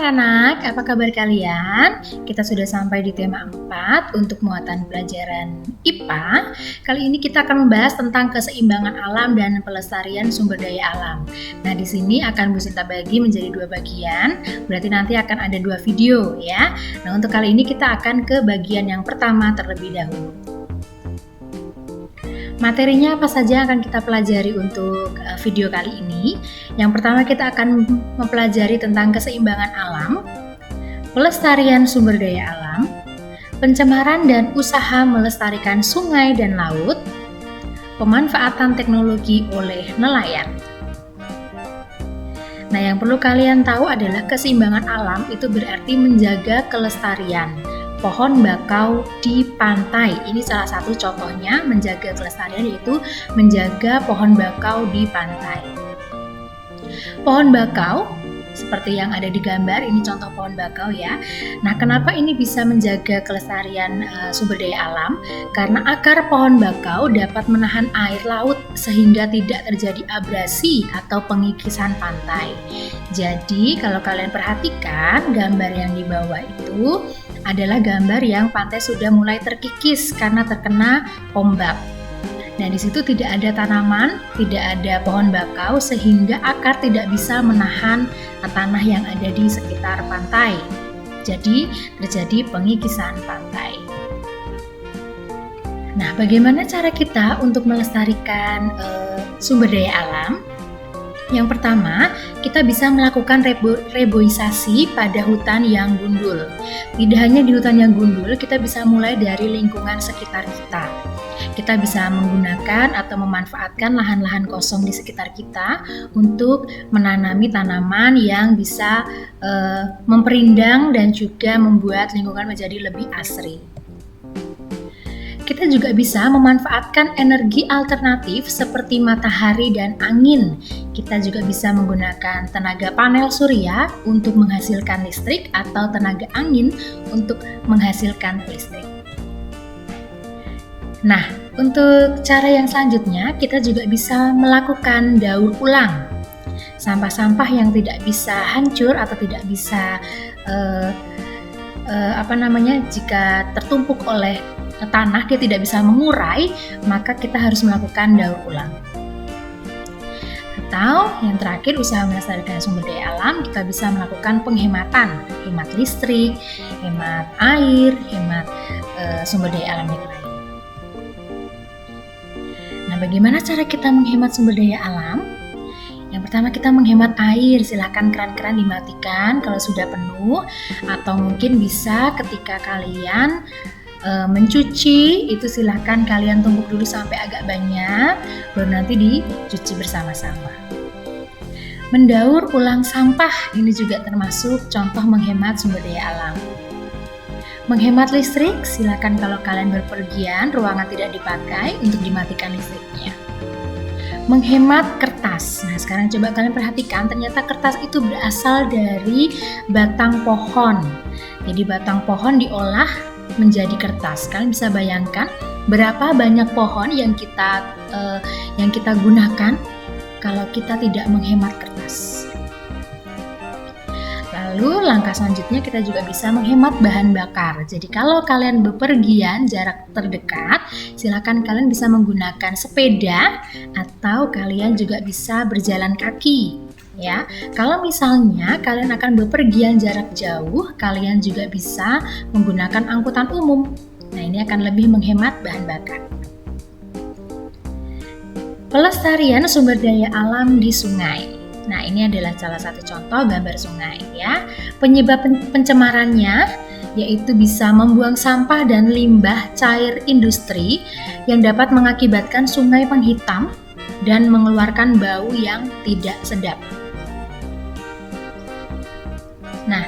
anak-anak, apa kabar kalian? Kita sudah sampai di tema 4 untuk muatan pelajaran IPA. Kali ini kita akan membahas tentang keseimbangan alam dan pelestarian sumber daya alam. Nah, di sini akan Bu Sinta bagi menjadi 2 bagian, berarti nanti akan ada 2 video ya. Nah, untuk kali ini kita akan ke bagian yang pertama terlebih dahulu. Materinya apa saja akan kita pelajari untuk video kali ini? Yang pertama kita akan mempelajari tentang keseimbangan alam, pelestarian sumber daya alam, pencemaran dan usaha melestarikan sungai dan laut, pemanfaatan teknologi oleh nelayan. Nah, yang perlu kalian tahu adalah keseimbangan alam itu berarti menjaga kelestarian pohon bakau di pantai. Ini salah satu contohnya menjaga kelestarian, yaitu menjaga pohon bakau di pantai. Pohon bakau seperti yang ada di gambar, ini contoh pohon bakau ya. Nah, kenapa ini bisa menjaga kelestarian sumber daya alam? Karena akar pohon bakau dapat menahan air laut sehingga tidak terjadi abrasi atau pengikisan pantai. Jadi, kalau kalian perhatikan gambar yang di bawah itu adalah gambar yang pantai sudah mulai terkikis karena terkena ombak. Nah, di situ tidak ada tanaman, tidak ada pohon bakau sehingga akar tidak bisa menahan tanah yang ada di sekitar pantai. Jadi, terjadi pengikisan pantai. Nah, bagaimana cara kita untuk melestarikan sumber daya alam? Yang pertama, kita bisa melakukan reboisasi pada hutan yang gundul. Tidak hanya di hutan yang gundul, kita bisa mulai dari lingkungan sekitar kita. Kita bisa menggunakan atau memanfaatkan lahan-lahan kosong di sekitar kita untuk menanami tanaman yang bisa memperindah dan juga membuat lingkungan menjadi lebih asri. Kita juga bisa memanfaatkan energi alternatif seperti matahari dan angin. Kita juga bisa menggunakan tenaga panel surya untuk menghasilkan listrik atau tenaga angin untuk menghasilkan listrik. Nah, untuk cara yang selanjutnya kita juga bisa melakukan daur ulang. Sampah-sampah yang tidak bisa hancur atau tidak bisa jika tertumpuk oleh tanah dia tidak bisa mengurai, maka kita harus melakukan daur ulang. Atau yang terakhir, usaha melestarikan sumber daya alam, kita bisa melakukan penghematan, hemat listrik, hemat air, hemat sumber daya alam yang lain. Nah, bagaimana cara kita menghemat sumber daya alam? Yang pertama, kita menghemat air. Silakan keran-keran dimatikan kalau sudah penuh, atau mungkin bisa ketika kalian mencuci itu silahkan kalian tumbuk dulu sampai agak banyak, baru nanti dicuci bersama-sama. Mendaur ulang sampah ini juga termasuk contoh menghemat sumber daya alam. Menghemat listrik, silahkan kalau kalian berpergian ruangan tidak dipakai untuk dimatikan listriknya. Menghemat kertas. Nah, sekarang coba kalian perhatikan, ternyata kertas itu berasal dari batang pohon. Jadi batang pohon diolah menjadi kertas. Kalian bisa bayangkan berapa banyak pohon yang kita gunakan kalau kita tidak menghemat kertas. Lalu langkah selanjutnya kita juga bisa menghemat bahan bakar. Jadi kalau kalian bepergian jarak terdekat, silakan kalian bisa menggunakan sepeda atau kalian juga bisa berjalan kaki. Ya, kalau misalnya kalian akan bepergian jarak jauh, kalian juga bisa menggunakan angkutan umum. Nah, ini akan lebih menghemat bahan bakar. Pelestarian sumber daya alam di sungai. Nah, ini adalah salah satu contoh gambar sungai ya. Penyebab pencemarannya yaitu bisa membuang sampah dan limbah cair industri yang dapat mengakibatkan sungai menghitam dan mengeluarkan bau yang tidak sedap. Nah,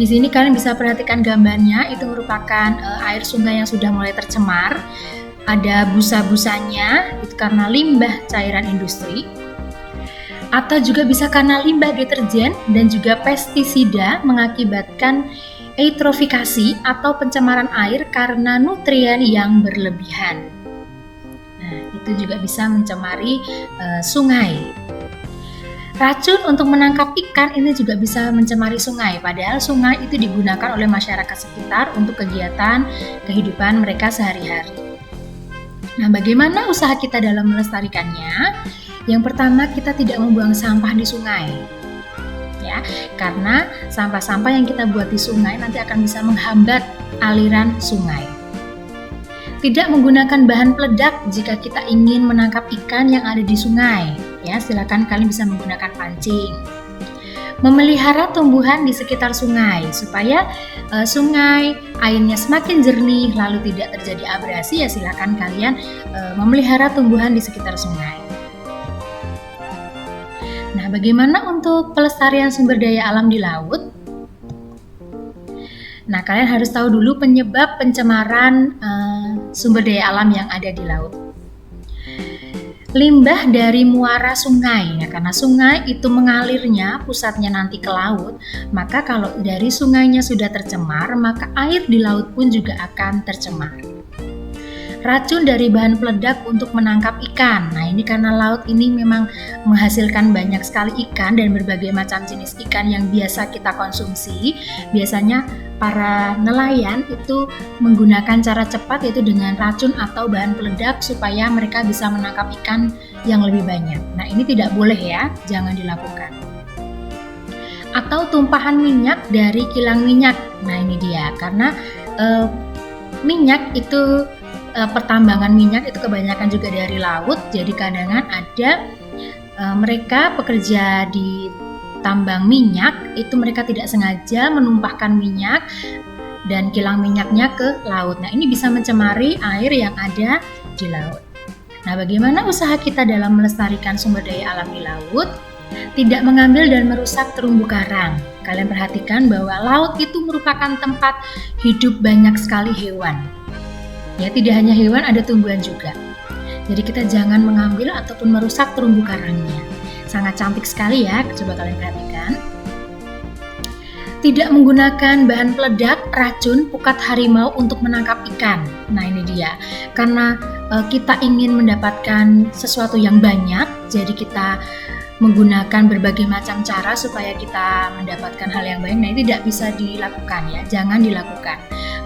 di sini kalian bisa perhatikan gambarnya, itu merupakan air sungai yang sudah mulai tercemar. Ada busa-busanya, itu karena limbah cairan industri. Atau juga bisa karena limbah deterjen dan juga pestisida mengakibatkan eutrofikasi atau pencemaran air karena nutrien yang berlebihan. Nah, itu juga bisa mencemari sungai. Racun untuk menangkap ikan ini juga bisa mencemari sungai, padahal sungai itu digunakan oleh masyarakat sekitar untuk kegiatan kehidupan mereka sehari-hari. Nah, bagaimana usaha kita dalam melestarikannya? Yang pertama, kita tidak membuang sampah di sungai. Ya, karena sampah-sampah yang kita buat di sungai nanti akan bisa menghambat aliran sungai. Tidak menggunakan bahan peledak jika kita ingin menangkap ikan yang ada di sungai. Ya, silakan kalian bisa menggunakan pancing. Memelihara tumbuhan di sekitar sungai supaya sungai airnya semakin jernih lalu tidak terjadi abrasi, ya silakan kalian memelihara tumbuhan di sekitar sungai. Nah, bagaimana untuk pelestarian sumber daya alam di laut? Nah, kalian harus tahu dulu penyebab pencemaran sumber daya alam yang ada di laut. Limbah dari muara sungai, ya, karena sungai itu mengalirnya pusatnya nanti ke laut, maka kalau dari sungainya sudah tercemar, maka air di laut pun juga akan tercemar. Racun dari bahan peledak untuk menangkap ikan. Nah, ini karena laut ini memang menghasilkan banyak sekali ikan dan berbagai macam jenis ikan yang biasa kita konsumsi. Biasanya para nelayan itu menggunakan cara cepat, yaitu dengan racun atau bahan peledak supaya mereka bisa menangkap ikan yang lebih banyak. Nah, ini tidak boleh ya, jangan dilakukan. Atau tumpahan minyak dari kilang minyak. Nah, ini dia, karena minyak itu pertambangan minyak itu kebanyakan juga dari laut, jadi kadang ada mereka pekerja di tambang minyak itu mereka tidak sengaja menumpahkan minyak dan kilang minyaknya ke laut. Nah, ini bisa mencemari air yang ada di laut. Nah, bagaimana usaha kita dalam melestarikan sumber daya alam di laut? Tidak mengambil dan merusak terumbu karang. Kalian perhatikan bahwa laut itu merupakan tempat hidup banyak sekali hewan. Ya, tidak hanya hewan, ada tumbuhan juga. Jadi kita jangan mengambil ataupun merusak terumbu karangnya. Sangat cantik sekali ya, coba kalian perhatikan. Tidak menggunakan bahan peledak, racun, pukat harimau untuk menangkap ikan. Nah, ini dia. Karena kita ingin mendapatkan sesuatu yang banyak, jadi kita menggunakan berbagai macam cara supaya kita mendapatkan hal yang baik. Nah, ini tidak bisa dilakukan ya, jangan dilakukan.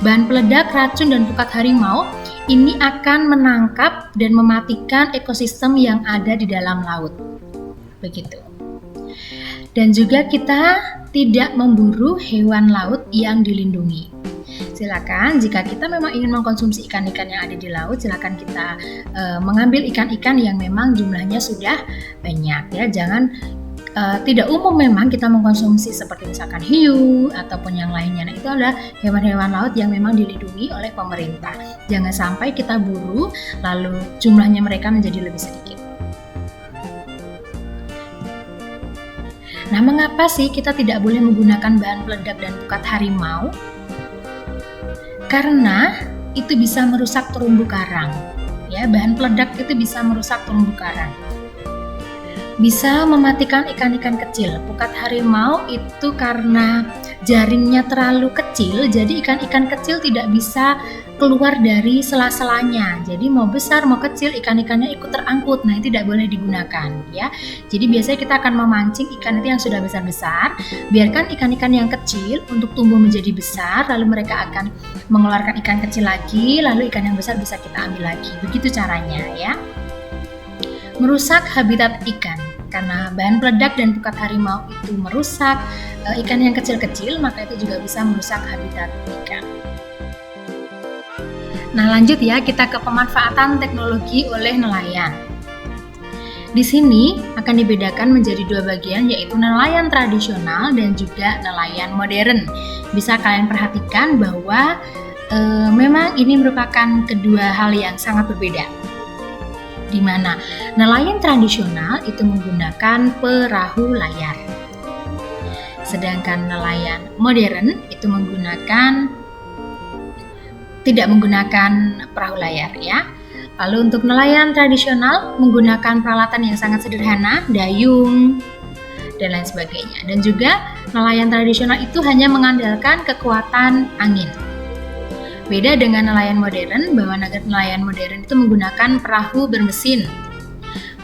Bahan peledak, racun, dan pukat harimau ini akan menangkap dan mematikan ekosistem yang ada di dalam laut. Begitu. Dan juga kita tidak memburu hewan laut yang dilindungi. Silakan jika kita memang ingin mengkonsumsi ikan-ikan yang ada di laut, silakan kita mengambil ikan-ikan yang memang jumlahnya sudah banyak ya. Jangan tidak umum memang kita mengkonsumsi seperti misalkan hiu ataupun yang lainnya. Nah, itu adalah hewan-hewan laut yang memang dilindungi oleh pemerintah. Jangan sampai kita buru lalu jumlahnya mereka menjadi lebih sedikit. Nah, mengapa sih kita tidak boleh menggunakan bahan peledak dan pukat harimau? Karena itu bisa merusak terumbu karang. Ya, bahan peledak itu bisa merusak terumbu karang. Bisa mematikan ikan-ikan kecil. Pukat harimau itu karena jaringnya terlalu kecil, jadi ikan-ikan kecil tidak bisa keluar dari sela-selanya. Jadi mau besar mau kecil ikan-ikannya ikut terangkut. Nah, itu tidak boleh digunakan ya. Jadi biasanya kita akan memancing ikan itu yang sudah besar-besar, biarkan ikan-ikan yang kecil untuk tumbuh menjadi besar, lalu mereka akan mengeluarkan ikan kecil lagi, lalu ikan yang besar bisa kita ambil lagi. Begitu caranya ya. Merusak habitat ikan. Karena bahan peledak dan pukat harimau itu merusak ikan yang kecil-kecil, maka itu juga bisa merusak habitat ikan. Nah, lanjut ya, kita ke pemanfaatan teknologi oleh nelayan. Di sini akan dibedakan menjadi dua bagian, yaitu nelayan tradisional dan juga nelayan modern. Bisa kalian perhatikan bahwa memang ini merupakan kedua hal yang sangat berbeda. Di mana nelayan tradisional itu menggunakan perahu layar. Sedangkan nelayan modern itu tidak menggunakan perahu layar ya. Lalu untuk nelayan tradisional menggunakan peralatan yang sangat sederhana, dayung dan lain sebagainya. Dan juga nelayan tradisional itu hanya mengandalkan kekuatan angin. Beda dengan nelayan modern, bahwa nelayan modern itu menggunakan perahu bermesin,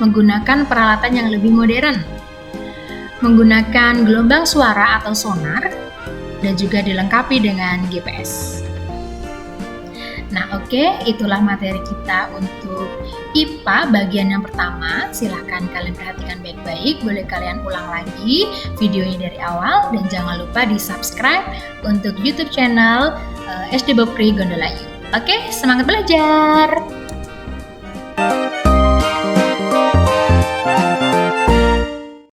menggunakan peralatan yang lebih modern. menggunakan gelombang suara atau sonar, dan juga dilengkapi dengan GPS. Nah oke, itulah materi kita untuk IPA bagian yang pertama. Silahkan kalian perhatikan baik-baik, boleh kalian ulang lagi videonya dari awal, dan jangan lupa di subscribe untuk YouTube channel SD Bopri Gondola U. Oke, semangat belajar!